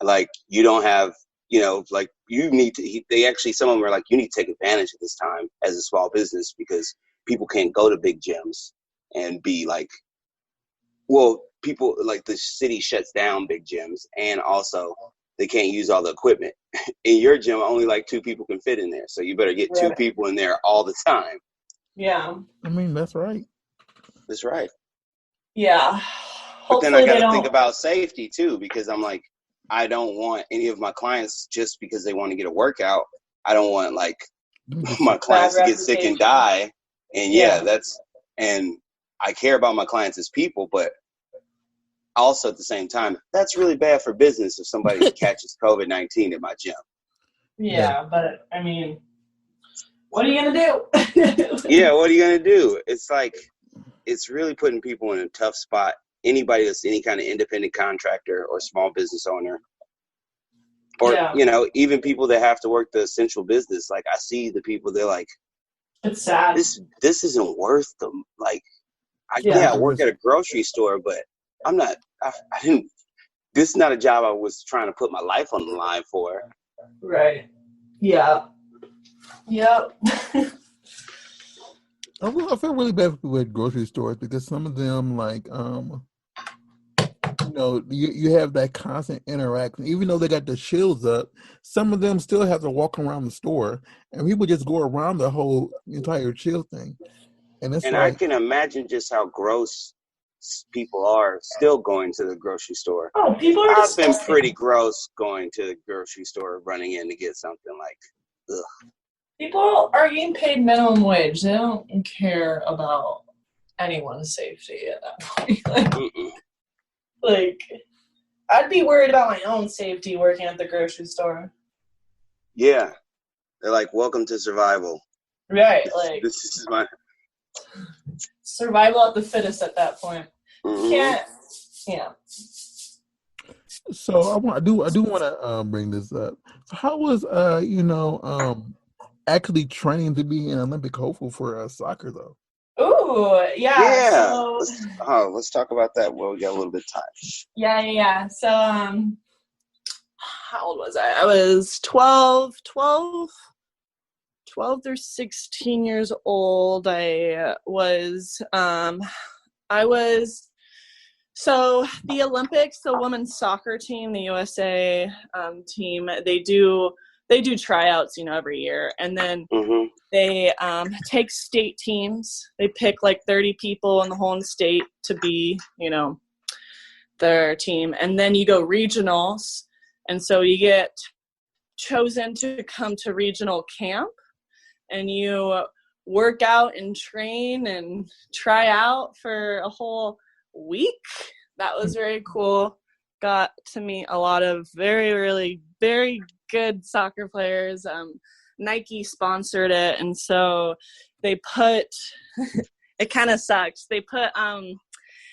like, you don't have, like you need to, some of them are like, you need to take advantage of this time as a small business, because people can't go to big gyms and be like, people like the city shuts down big gyms, and also they can't use all the equipment. In your gym, only like 2 people can fit in there. So you better get 2 people in there all the time. Yeah. I mean, that's right. That's right. Yeah. But then I got to think about safety too, because I'm like, I don't want any of my clients, just because they want to get a workout, I don't want like my clients to get sick and die. And and I care about my clients as people, but also at the same time, that's really bad for business if somebody catches COVID-19 at my gym. Yeah, but I mean, what are you going to do? Yeah, what are you going to do? It's like, it's really putting people in a tough spot. Anybody that's any kind of independent contractor or small business owner, or, even people that have to work the essential business. Like, I see the people, they're like, it's sad. This isn't worth them. Like, I work at a grocery store, but I'm not. I didn't. This is not a job I was trying to put my life on the line for. Right. Yeah. Yep. I feel really bad for people at grocery stores because some of them, like, you have that constant interaction. Even though they got the shields up, some of them still have to walk around the store, and people just go around the whole entire shield thing. And I can imagine just how gross people are still going to the grocery store. Oh, people are I've been disgusting. pretty gross going to the grocery store, running in to get something like, ugh. People are getting paid minimum wage. They don't care about anyone's safety at that point. Like, I'd be worried about my own safety working at the grocery store. Yeah. They're like, welcome to survival. Right, like This is my survival of the fittest at that point. Can't, yeah. So I do want to bring this up. So how was actually training to be an Olympic hopeful for soccer though? Ooh, yeah. So, let's talk about that. Well, we got a little bit of time. Yeah. So, how old was I? I was 12 through 16 years old. So the Olympics, the women's soccer team, the USA team, they do tryouts, every year. And then they take state teams. They pick like 30 people in the whole state to be, their team. And then you go regionals. And so you get chosen to come to regional camp. And you work out and train and try out for a whole week. That was very cool. Got to meet a lot of very, really, very good soccer players. Nike sponsored it, and so they put it kind of sucks. They put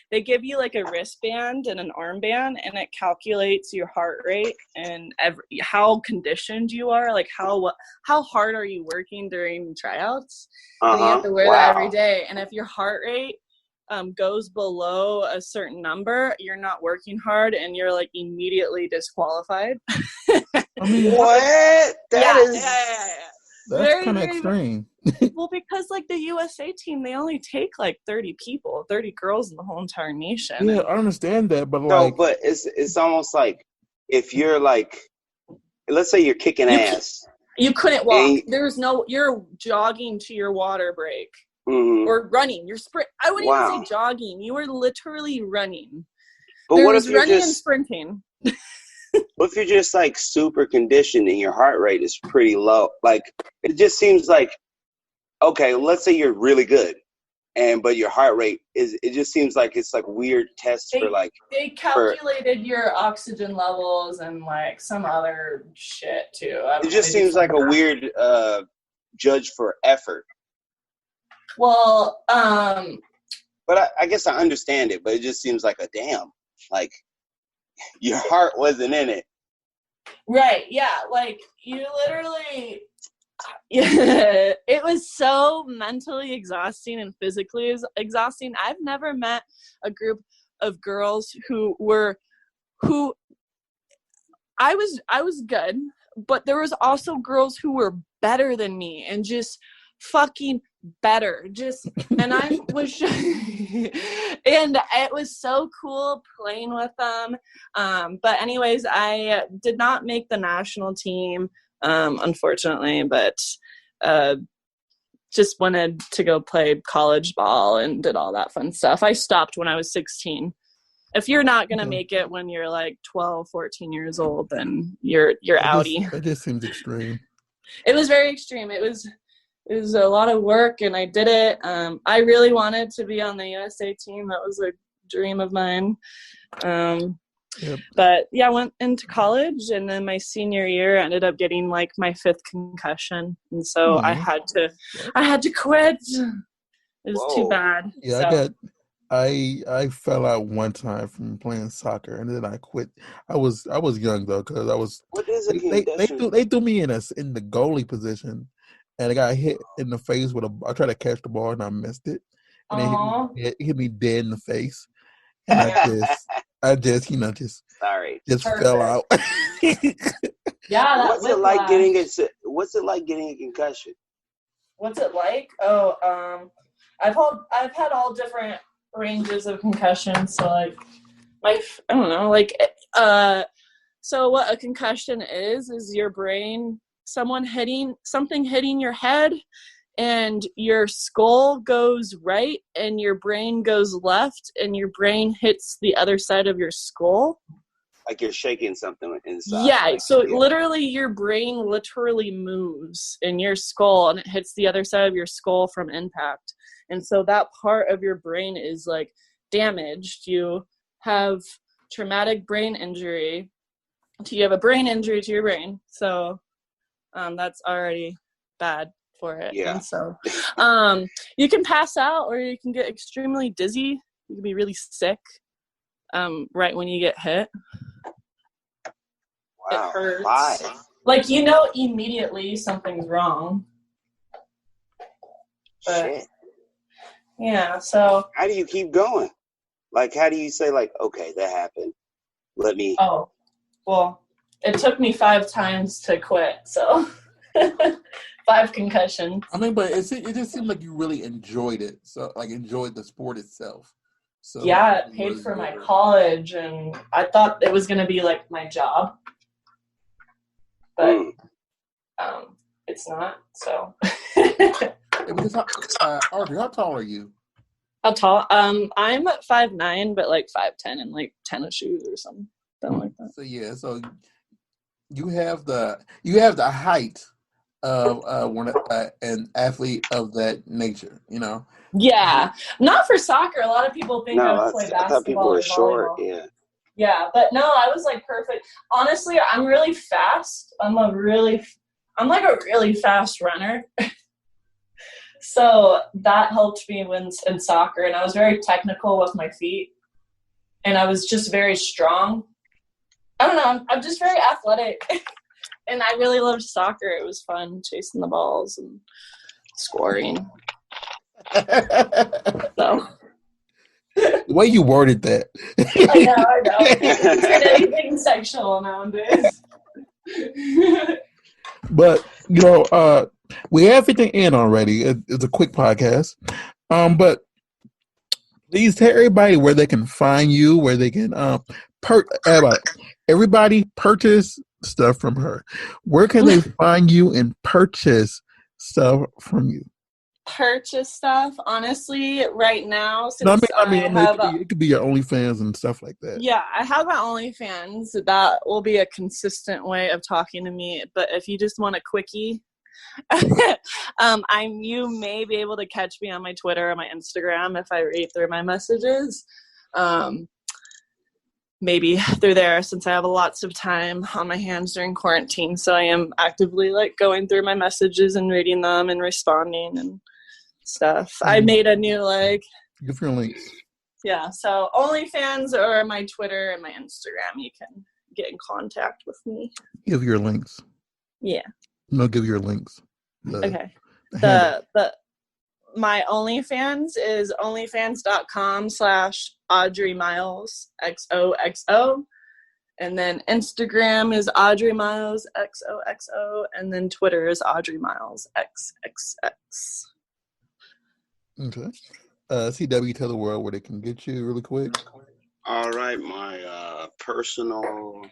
they give you like a wristband and an armband, and it calculates your heart rate and how conditioned you are, like how hard are you working during tryouts. And you have to wear that every day. And if your heart rate goes below a certain number, you're not working hard, and you're like immediately disqualified. I mean, what? That's kind of extreme. Well, because like the USA team, they only take like 30 girls in the whole entire nation. Yeah, I understand that, but but it's almost like if you're like, let's say you're kicking ass. You couldn't walk. You're jogging to your water break. Or running. You're sprint. I wouldn't even say jogging. You were literally running. But what if you're running and sprinting? What if you're just like super conditioned and your heart rate is pretty low? Like it just seems like, okay, let's say you're really good, but your heart rate is. It just seems like it's like weird tests for like. They calculated your oxygen levels and like some other shit too. It just seems like a weird judge for effort. Well, but I guess I understand it, but it just seems like a damn, like your heart wasn't in it. Right. Yeah. Like you literally, it was so mentally exhausting and physically exhausting. I've never met a group of girls who I was good, but there was also girls who were better than me and just fucking better, and I was and it was so cool playing with them, but anyways, I did not make the national team, unfortunately, but just wanted to go play college ball and did all that fun stuff. I stopped when I was 16. If you're not going to make it when you're like 12, 14 years old, then you're outie. It just seems extreme. It was very extreme. It was a lot of work, and I did it. I really wanted to be on the USA team. That was a dream of mine. But yeah, I went into college, and then my senior year I ended up getting like my 5th concussion, and so I had to quit. It was too bad. Yeah, so. I fell out one time from playing soccer, and then I quit. I was young though, because I was. What is a concussion? They threw me in the goalie position. And I got hit in the face with I tried to catch the ball and I missed it. and Aww. it hit me dead in the face. And I just Sorry. just fell out. Yeah, that What's it like getting a concussion? What's it like? Oh, I've had all different ranges of concussions. So like, I don't know, like, so what a concussion is your brain, something hitting your head, and your skull goes right and your brain goes left, and your brain hits the other side of your skull. Like you're shaking something inside. Yeah, like, so literally your brain literally moves in your skull and it hits the other side of your skull from impact. And so that part of your brain is like damaged. You have traumatic brain injury. You have a brain injury to your brain. So that's already bad for it. Yeah. And so you can pass out, or you can get extremely dizzy. You can be really sick right when you get hit. Wow. It hurts. Why? Like, you know immediately something's wrong. But, shit. Yeah, so. How do you keep going? Like, how do you say, like, okay, that happened. Let me. Oh, well, it took me 5 times to quit, so. 5 concussions. I mean, but it just seemed like you really enjoyed it. So, like, enjoyed the sport itself. So yeah, it paid for my college, and I thought it was going to be, like, my job. But it's not, so. Because Audrey, how tall are you? How tall? I'm 5'9", but like 5'10" and like tennis shoes or something like that. So yeah, so you have the height of an athlete of that nature, you know. Yeah, not for soccer. A lot of people think I would play basketball. I thought people were short. Yeah. Yeah, but no, I was like perfect. Honestly, I'm really fast. I'm like a really fast runner. So that helped me win in soccer, and I was very technical with my feet, and I was just very strong. I don't know, I'm just very athletic, and I really loved soccer. It was fun chasing the balls and scoring. So. The way you worded that. I know. It's anything sexual nowadays. But, you know, we have everything in already. It's a quick podcast. But please tell everybody where they can find you, where they can everybody purchase stuff from her. Where can they find you and purchase stuff from you? Purchase stuff, honestly, right now. Since it could be your OnlyFans and stuff like that. Yeah, I have my OnlyFans. That will be a consistent way of talking to me. But if you just want a quickie, you may be able to catch me on my Twitter or my Instagram if I read through my messages. Maybe through there, since I have lots of time on my hands during quarantine. So I am actively like going through my messages and reading them and responding and stuff. I made a new give your links. Yeah, so OnlyFans or my Twitter and my Instagram, you can get in contact with me. Give your links. Yeah. No, give your links. Okay. My OnlyFans is onlyfans.com/Audrey Miles XOXO. And then Instagram is Audrey Miles XOXO. And then Twitter is Audrey Miles XXX. Okay. CW, tell the world where they can get you really quick. All right. My personal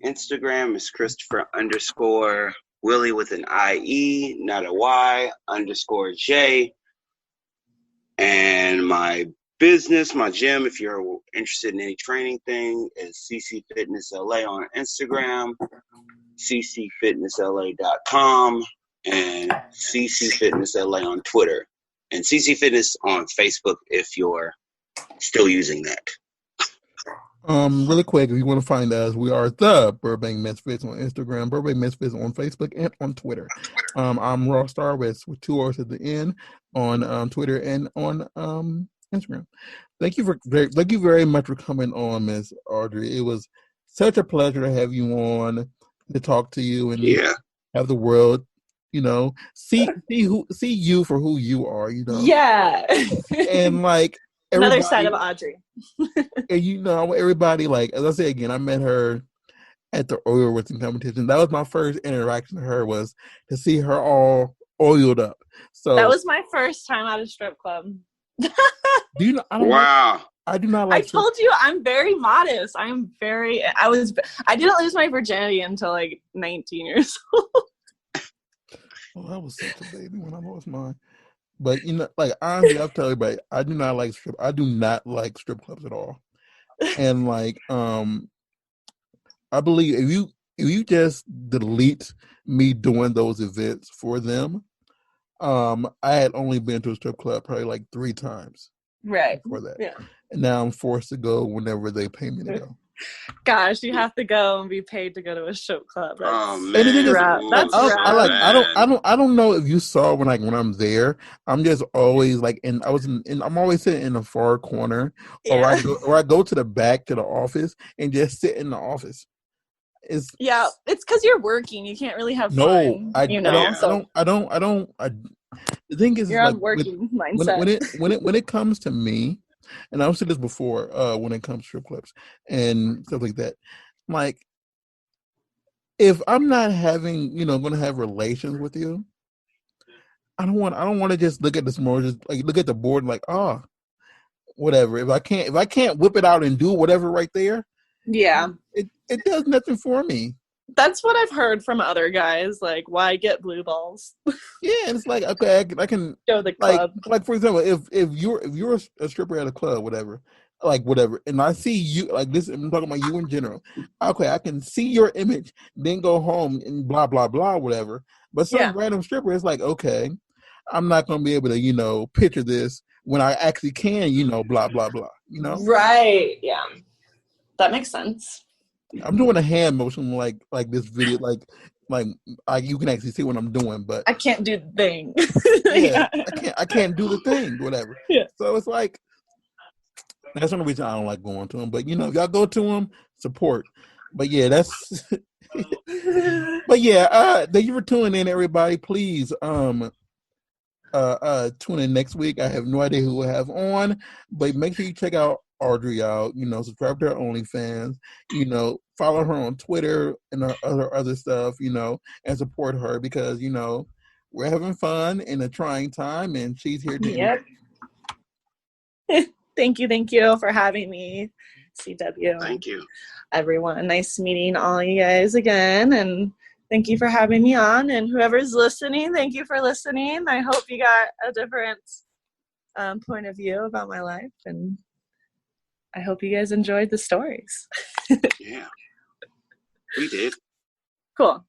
Instagram is Christopher_Willie with an IE, not a Y, _J. And my business, my gym, if you're interested in any training thing, is CC Fitness LA on Instagram, ccfitnessla.com, and CC Fitness LA on Twitter, and CC Fitness on Facebook if you're still using that. Really quick, if you want to find us, we are the Burbank Misfits on Instagram, Burbank Misfits on Facebook, and on Twitter. I'm Rawstarr with 2 R's at the end on Twitter and on Instagram. Thank you very much for coming on, Miss Audrey. It was such a pleasure to have you on, to talk to you and have the world you know, see you for who you are, you know. Yeah. And like Another everybody, side of Audrey. and you know, everybody, like, as I say again, I met her at the oil lifting competition. That was my first interaction with her, was to see her all oiled up. So That was my first time at a strip club. do you know? I don't Wow. like. I do not I like. told you I'm very modest. I didn't lose my virginity until like 19 years old. Well, I was such a baby when I lost mine. But you know, like, honestly, I've told everybody, I do not like strip clubs at all. And like, I believe if you just delete me doing those events for them, I had only been to a strip club probably like 3 times Right. before that. Yeah. And now I'm forced to go whenever they pay me to go. Gosh, you have to go and be paid to go to a strip club. That's Oh man, And the thing is, rough. That's so rough. bad. I don't know if you saw when I'm there. I'm just always like, and I'm always sitting in the far corner, or I go to the back to the office and just sit in the office. It's because you're working. You can't really have no, fun. I So don't. The thing is, you're like, on working mindset. when it comes to me, and I've said this before, when it comes to strip clubs and stuff like that, like, if I'm not having, going to have relations with you, I don't want to just look at this more, just like look at the board and like, whatever. If I can't whip it out and do whatever right there, Yeah. it does nothing for me. That's what I've heard from other guys. Like, why get blue balls? Yeah, and it's like, okay, I can Go to the club. like for example, if you're a stripper at a club, whatever, and I see you like this, I'm talking about you in general. Okay, I can see your image, then go home and blah blah blah, whatever. But some random stripper is like, okay, I'm not gonna be able to picture this when I actually can, blah blah blah. Right. Yeah. That makes sense. I'm doing a hand motion like this video, like you can actually see what I'm doing, but I can't do the thing. yeah, I can't do the thing, whatever. Yeah. So it's like, that's the only reason I don't like going to them. But if y'all go to them, support. But yeah, that's. But yeah, thank you for tuning in, everybody. Please, tune in next week. I have no idea who we'll have on, but make sure you check out Audrey out. Subscribe to her OnlyFans. Follow her on Twitter and her other stuff. And support her because we're having fun in a trying time, and she's here to. Yep. Thank you for having me, CW. Thank you, everyone. Nice meeting all you guys again, and thank you for having me on. And whoever's listening, thank you for listening. I hope you got a different point of view about my life, and I hope you guys enjoyed the stories. Yeah, we did. Cool.